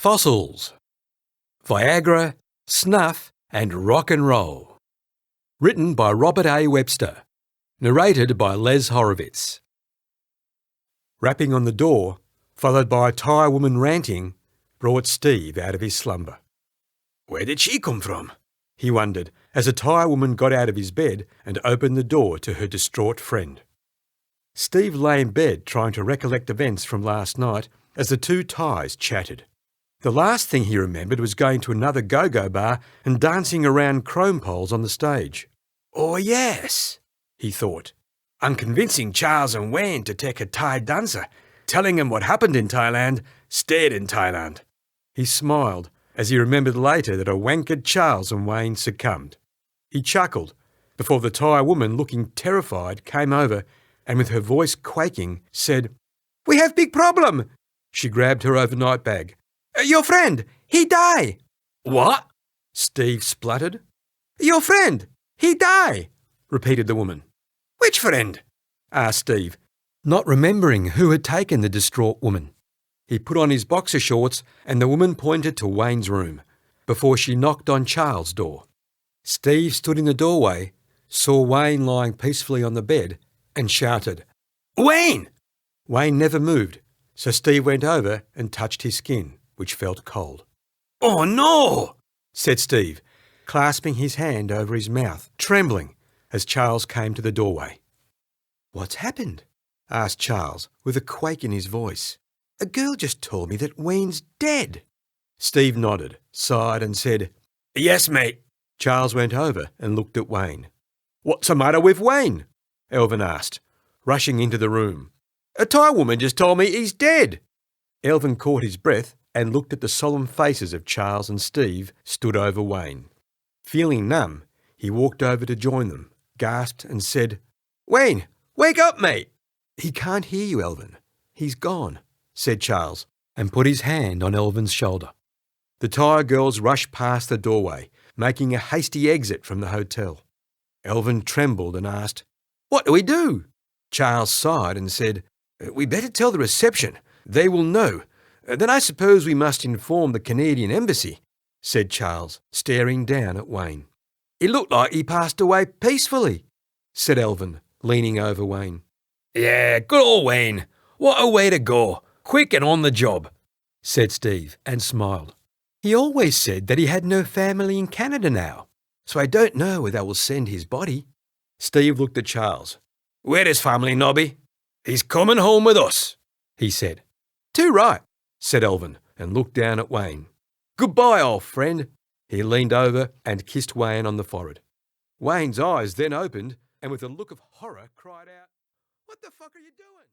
Fossils, Viagra, Snuff and Rock and Roll. Written by Robert A. Webster. Narrated by Les Horowitz. Rapping on the door, followed by a Thai woman ranting, brought Steve out of his slumber. Where did she come from? He wondered as a Thai woman got out of his bed and opened the door to her distraught friend. Steve lay in bed trying to recollect events from last night as the two Thais chatted. The last thing he remembered was going to another go-go bar and dancing around chrome poles on the stage. Oh yes, he thought. I'm convincing Charles and Wayne to take a Thai dancer, telling him what happened in Thailand stayed in Thailand. He smiled as he remembered later that a wankered Charles and Wayne succumbed. He chuckled before the Thai woman, looking terrified, came over and with her voice quaking, said, "We have big problem." She grabbed her overnight bag. "Your friend, he die." "What?" Steve spluttered. "Your friend, he die," repeated the woman. "Which friend?" asked Steve, not remembering who had taken the distraught woman. He put on his boxer shorts and the woman pointed to Wayne's room before she knocked on Charles' door. Steve stood in the doorway, saw Wayne lying peacefully on the bed and shouted, "Wayne!" Wayne never moved, so Steve went over and touched his skin, which felt cold. "Oh no!" said Steve, clasping his hand over his mouth, trembling as Charles came to the doorway. "What's happened?" asked Charles with a quake in his voice. "A girl just told me that Wayne's dead." Steve nodded, sighed and said, "Yes, mate." Charles went over and looked at Wayne. "What's the matter with Wayne?" Elvin asked, rushing into the room. "A Thai woman just told me he's dead." Elvin caught his breath and looked at the solemn faces of Charles and Steve stood over Wayne. Feeling numb, he walked over to join them, gasped and said, "Wayne, wake up, mate." "He can't hear you, Elvin. He's gone," said Charles, and put his hand on Elvin's shoulder. The Thai girls rushed past the doorway, making a hasty exit from the hotel. Elvin trembled and asked, "What do we do?" Charles sighed and said, "We better tell the reception. They will know. Then I suppose we must inform the Canadian embassy," said Charles, staring down at Wayne. "It looked like he passed away peacefully," said Elvin, leaning over Wayne. "Yeah, good old Wayne. What a way to go. Quick and on the job," said Steve, and smiled. "He always said that he had no family in Canada now, so I don't know where they will send his body." Steve looked at Charles. "Where is family, Nobby?" "He's coming home with us," he said. "Too right," said Elvin, and looked down at Wayne. "Goodbye, old friend." He leaned over and kissed Wayne on the forehead. Wayne's eyes then opened and with a look of horror cried out, "What the fuck are you doing?"